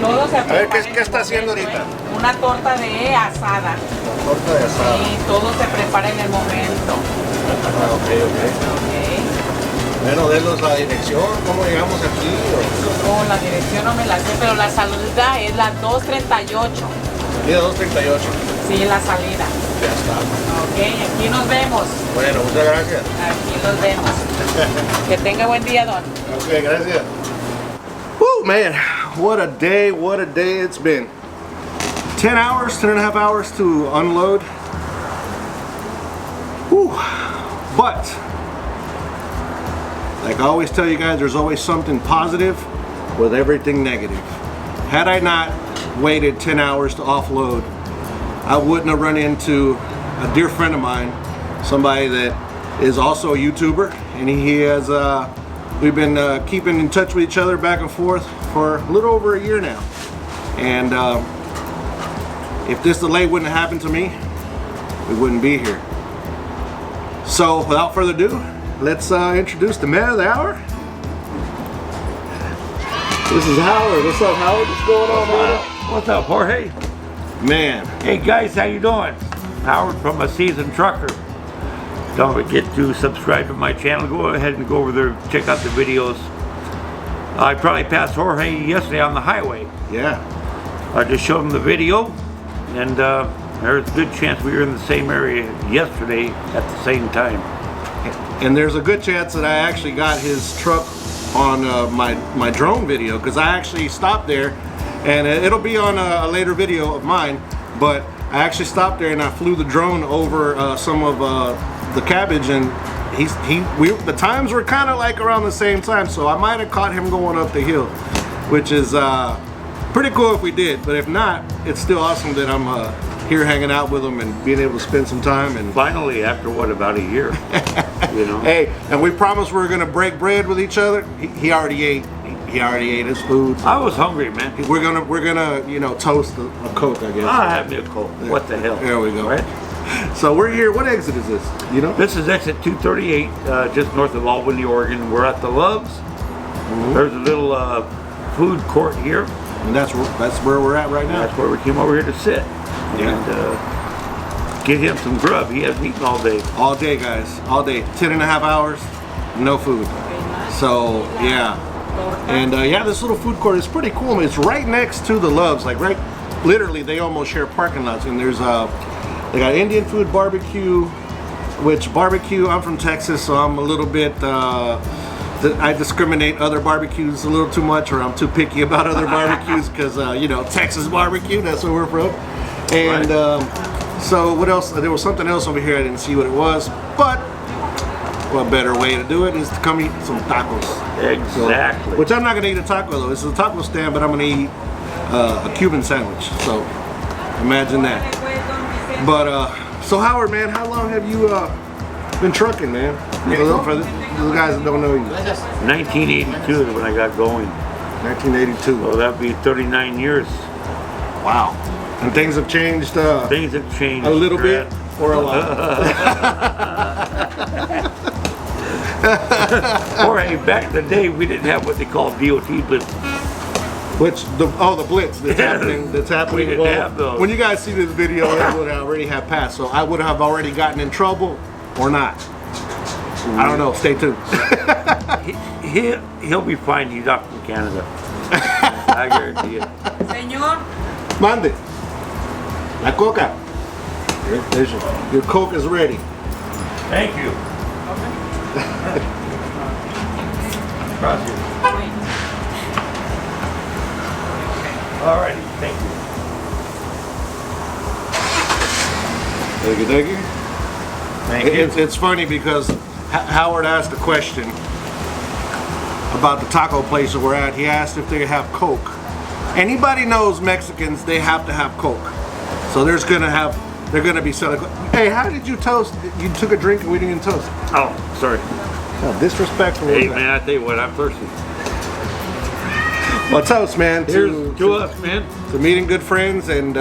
Todo se A ver, prepara ¿qué está haciendo ahorita? Una torta de asada. Torta de asada. Sí, todo se prepara en el momento. Ah, ok. Bueno, denos la dirección, ¿cómo llegamos aquí? No, la dirección no me la sé, pero la salida es la 238. Salida 238. Sí, la salida. Ya está. Ok, aquí nos vemos. Bueno, muchas gracias. Aquí nos vemos. Que tenga buen día, don. Ok, gracias. Woo, man, what a day it's been. 10 hours, 10.5 hours to unload. Woo. But, like I always tell you guys, there's always something positive with everything negative. Had I not waited 10 hours to offload, I wouldn't have run into a dear friend of mine, somebody that is also a YouTuber, and he has, we've been keeping in touch with each other back and forth for a little over a year now. And if this delay wouldn't have happened to me, we wouldn't be here. So without further ado, let's introduce the man of the hour. This is Howard. What's up, Howard? What's going on, brother? What's up, Jorge? Man. Hey guys, how you doing? Howard from A Seasoned Trucker. Don't forget to subscribe to my channel. Go ahead and go over there, check out the videos. I probably passed Jorge yesterday on the highway. Yeah. I just showed him the video, and there's a good chance we were in the same area yesterday at the same time. And there's a good chance that I actually got his truck on my drone video, because I actually stopped there, and it'll be on a later video of mine, but I actually stopped there and I flew the drone over some of the cabbage, and the times were kind of like around the same time, so I might have caught him going up the hill, which is pretty cool if we did. But if not, it's still awesome that I'm here hanging out with him and being able to spend some time. And finally, after what, about a year? You know. Hey, and we promised we were gonna break bread with each other. He already ate. He already ate his food. I was hungry, man. We're gonna you know, toast a Coke, I guess. I'll have me a Coke. What the hell? There we go. Right? So we're here. What exit is this? You know? This is exit 238, just north of Albany, Oregon. We're at the Loves. Mm-hmm. There's a little food court here. And that's where we're at right now. That's where we came over here to sit. Yeah. And get him some grub. He hasn't eaten all day. All day, guys. All day. 10.5 hours, no food. So, yeah. And yeah, this little food court is pretty cool. It's right next to the Loves. Like, right, literally, they almost share parking lots. And there's, they got Indian food, barbecue, which barbecue, I'm from Texas, so I'm a little bit, I discriminate other barbecues a little too much, or I'm too picky about other barbecues, because, you know, Texas barbecue, that's where we're from. And so what else? There was something else over here, I didn't see what it was, but what better way to do it is to come eat some tacos. Exactly. So, which I'm not gonna eat a taco though. This is a taco stand, but I'm gonna eat a Cuban sandwich. So imagine that. But so Howard, man, how long have you been trucking, man? For the guys that don't know you. 1982 is when I got going. 1982. So that'd be 39 years. Wow. And things have changed. Things have changed. A little bit or a lot. Or hey, back in the day, we didn't have what they call DOT blitz. Which the blitz that's happening. That's happening. We didn't have those. When you guys see this video, it would already have passed. So I would have already gotten in trouble or not. I don't know. Stay tuned. He'll be fine. He's not from Canada. I guarantee it. Señor. Mande. La coca. Your Coke is ready. Thank you. Gracias. All righty. Thank you. Thank you. Thank you. It's funny because Howard asked a question about the taco place that we're at. He asked if they have Coke. Anybody knows Mexicans, they have to have Coke. So they're gonna be selling. Hey, how did you toast? You took a drink and we didn't toast. Oh, sorry. Oh, disrespectful. Hey man, I tell you what, I'm thirsty. Well, toast, man. Here's to us, man. To meeting good friends and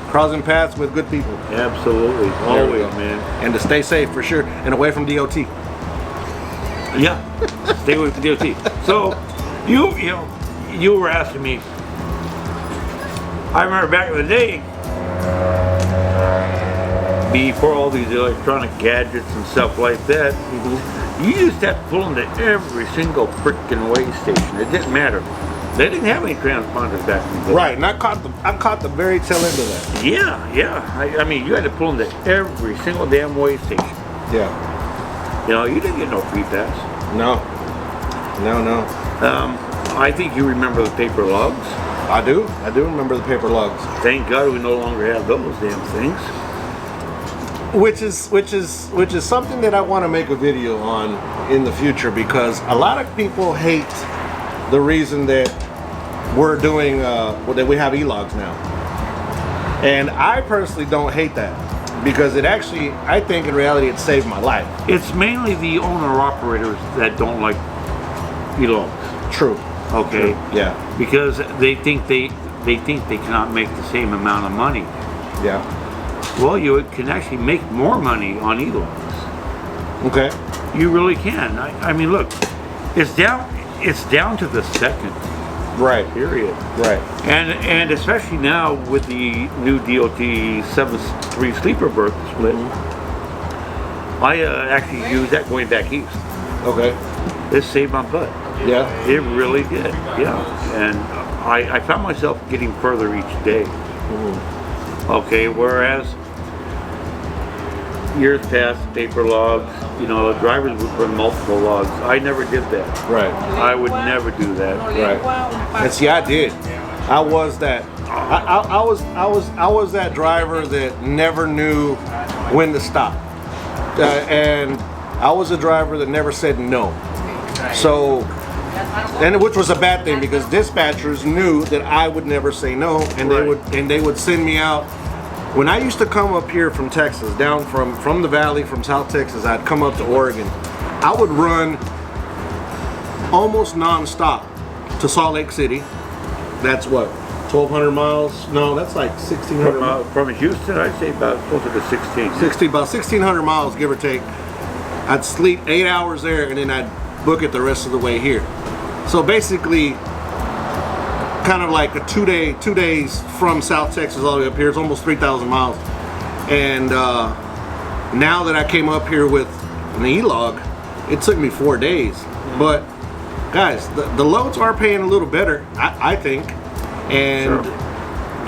crossing paths with good people. Absolutely, always, man. And to stay safe for sure, and away from DOT. Yeah, stay away from DOT. So, you were asking me I remember back in the day, before all these electronic gadgets and stuff like that, you used to have to pull into every single frickin' way station. It didn't matter. They didn't have any transponders back in the day. Right, and I caught the very tail end of that. Yeah. I mean, you had to pull into every single damn way station. Yeah. You know, you didn't get no free pass. No. I think you remember the paper logs. I do remember the paper logs. Thank God we no longer have those damn things. Which is something that I want to make a video on in the future, because a lot of people hate the reason that we're doing that we have e-logs now. And I personally don't hate that, because it actually, I think in reality, it saved my life. It's mainly the owner-operators that don't like e-logs. True. Okay. True. Yeah. Because they think they cannot make the same amount of money. Yeah. Well, you can actually make more money on e-logs. Okay. You really can. I mean, look, it's down to the second. Right. Period. Right. And especially now with the new DOT 7-3 sleeper berth split, I actually used that going back east. Okay. It saved my butt. Yeah. It really did. Yeah. And I found myself getting further each day. Okay, whereas years past, paper logs, you know, drivers would run multiple logs. I never did that. Right. I would never do that. Right. And see, I did. I was that. I was that driver that never knew when to stop, and I was a driver that never said no. So, and which was a bad thing, because dispatchers knew that I would never say no, and they would send me out. When I used to come up here from Texas, down from the valley, from South Texas, I'd come up to Oregon. I would run almost non-stop to Salt Lake City. That's what, 1,200 miles? No, that's like 1,600 miles. From Houston, I'd say about closer to 16. About 1,600 miles, give or take. I'd sleep 8 hours there, and then I'd book it the rest of the way here. So basically, kind of like a 2 days from South Texas all the way up here. It's almost 3,000 miles. And now that I came up here with an e-log, it took me 4 days. But guys, the loads are paying a little better, I think. And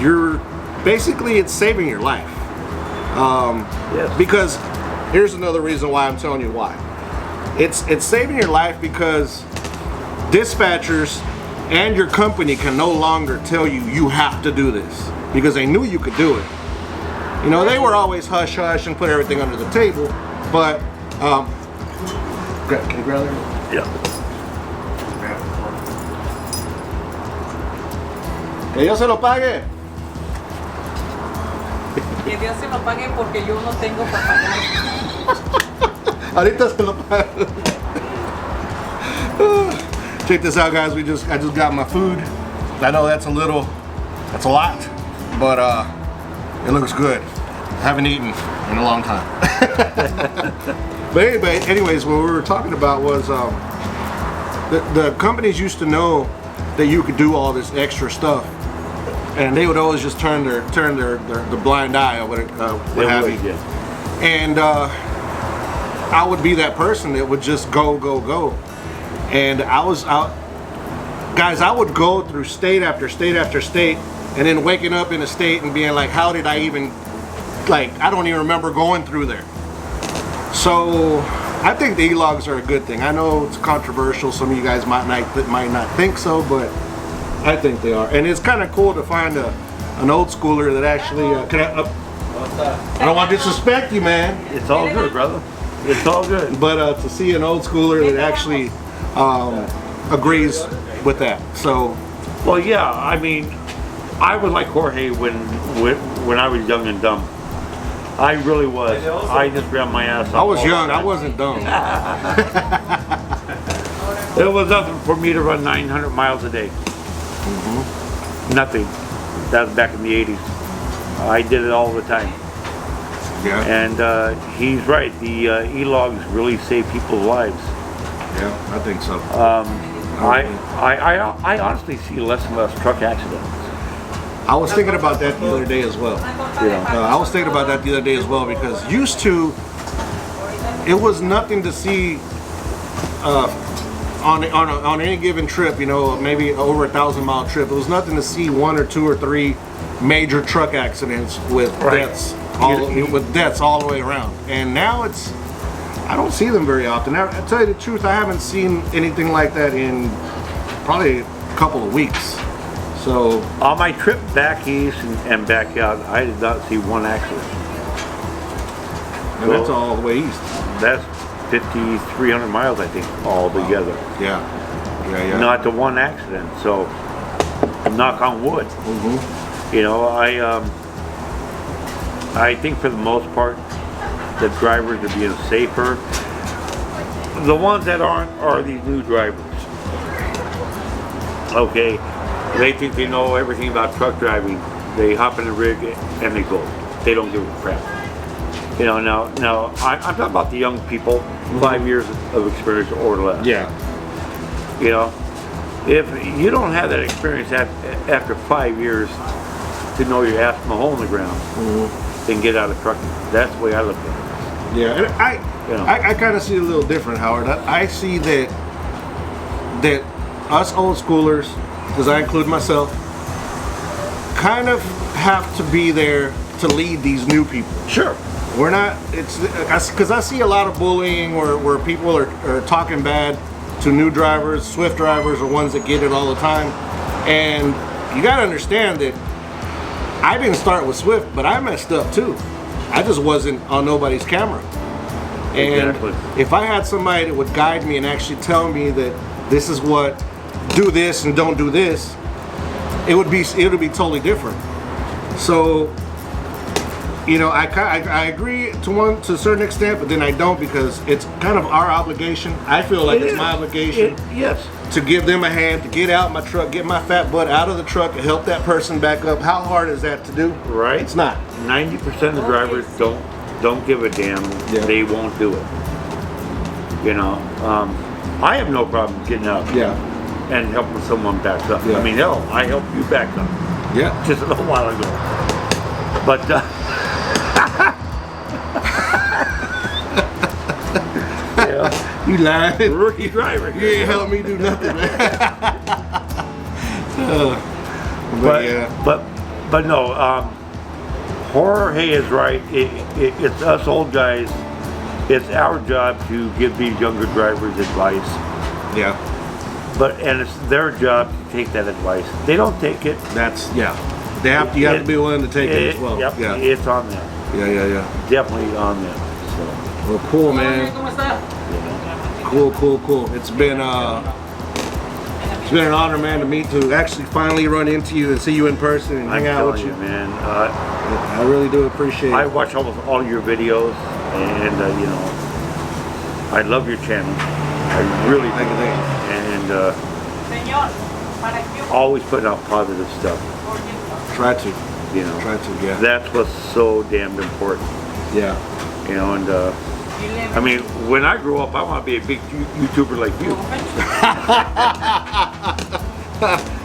you're basically, it's saving your life. Yes. Because here's another reason why I'm telling you why. It's saving your life because dispatchers and your company can no longer tell you you have to do this, because they knew you could do it. You know, they were always hush hush and put everything under the table, but can you grab that? Yeah. Que Dios se lo pague. Que Dios se lo pague porque yo no tengo para pagar. Ahorita se lo pague. Check this out, guys. I just got my food. I know that's a lot, but it looks good. I haven't eaten in a long time. But anyways, what we were talking about was the companies used to know that you could do all this extra stuff, and they would always just turn their blind eye or what have you. Yeah. And I would be that person that would just go. And I would go through state after state after state, and then waking up in a state and being like, how did I even, like, I don't even remember going through there. So I think the e-logs are a good thing. I know it's controversial. Some of you guys might not think so, but I think they are. And it's kind of cool to find an old schooler that actually, I don't want to disrespect you, man. It's all good, brother. It's all good. But to see an old schooler that actually agrees with that. So, well, yeah. I mean, I was like Jorge when I was young and dumb. I really was. I just ran my ass off. I was young. I wasn't dumb. There was nothing for me to run 900 miles a day. Nothing. That was back in the 80s. I did it all the time. Yeah. And he's right. The e-logs really save people's lives. Yeah, I think so. I honestly see less and less truck accidents. I was thinking about that the other day as well. I was thinking about that the other day as well because used to, it was nothing to see on any given trip, you know, maybe over 1,000-mile trip. It was nothing to see 1 or 2 or 3 major truck accidents with deaths, all the way around. And now it's, I don't see them very often. I tell you the truth, I haven't seen anything like that in probably a couple of weeks. So on my trip back east and back out, I did not see one accident. And that's all the way east. That's 5,300 miles, I think, all together. Yeah. Not the one accident. So, knock on wood. You know, I think for the most part, the drivers are being safer. The ones that aren't are these new drivers. Okay, they think they know everything about truck driving. They hop in the rig and they go. They don't give a crap. You know, now I'm talking about the young people, 5 years of experience or less. Yeah. You know, if you don't have that experience after 5 years to know your ass from a hole in the ground, then get out of trucking. That's the way I look at it. Yeah, and I kind of see it a little different, Howard. I see that us old schoolers, because I include myself, kind of have to be there to lead these new people. Sure. We're not, it's because I see a lot of bullying where people are talking bad to new drivers, Swift drivers, or ones that get it all the time. And you got to understand that I didn't start with Swift, but I messed up too. I just wasn't on nobody's camera. And if I had somebody that would guide me and actually tell me that this is what, do this and don't do this, it would be totally different. So, you know, I agree to a certain extent, but then I don't, because it's kind of our obligation. I feel like it's my obligation to give them a hand, to get out my truck, get my fat butt out of the truck, and help that person back up. How hard is that to do? Right. It's not. 90% of the drivers don't give a damn. Yeah. They won't do it. You know, I have no problem getting out and helping someone back up. Yeah. I mean, hell, I helped you back up. Yeah. Just a little while ago. But you lying. Rookie driver. You ain't helped me do nothing, man. But no, Jorge is right. It's us old guys. It's our job to give these younger drivers advice. Yeah. And it's their job to take that advice. They don't take it. You have to be willing to take it as well. Yep, yeah. It's on them. Yeah. Definitely on them. So. Well, cool, man. Cool. It's been an honor, man, to actually finally run into you and see you in person and hang out with you, man. I really do appreciate it. I watch almost all your videos, and you know, I love your channel. I really do. And always putting out positive stuff. Try to. You know. Try to. Yeah. That's what's so damn important. Yeah. You know, and I mean, when I grow up, I want to be a big YouTuber like you.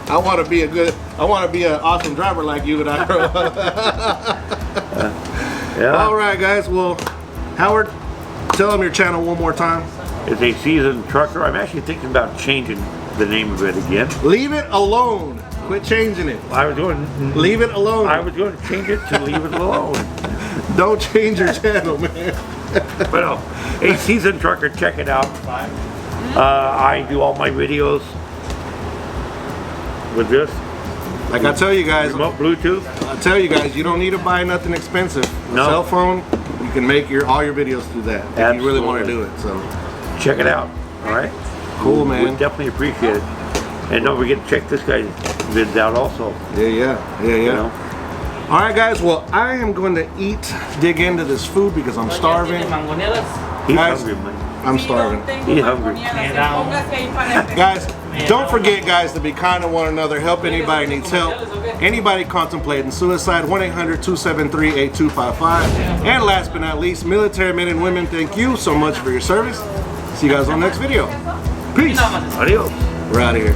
I want to be an awesome driver like you when I grow up. All right, guys. Well, Howard, tell them your channel one more time. It's a seasoned trucker. I'm actually thinking about changing the name of it again. Leave it alone. Quit changing it. Leave it alone. I was going to change it to leave it alone. Don't change your channel, man. But no, a seasoned trucker, check it out. I do all my videos with this. Like I tell you guys, remote Bluetooth. I tell you guys, you don't need to buy nothing expensive. No. Cell phone, you can make all your videos through that. If you really want to do it. So check it out. All right. Cool, man. We definitely appreciate it. And don't forget to check this guy's vids out also. Yeah. You know? All right, guys. Well, I am going to dig into this food because I'm starving. He's hungry, man. I'm starving. He's hungry. Guys, don't forget, guys, to be kind to one another. Help anybody needs help. Anybody contemplating suicide, 1-800-273-8255. And last but not least, military men and women, thank you so much for your service. See you guys on the next video. Peace. Adios. We're out of here.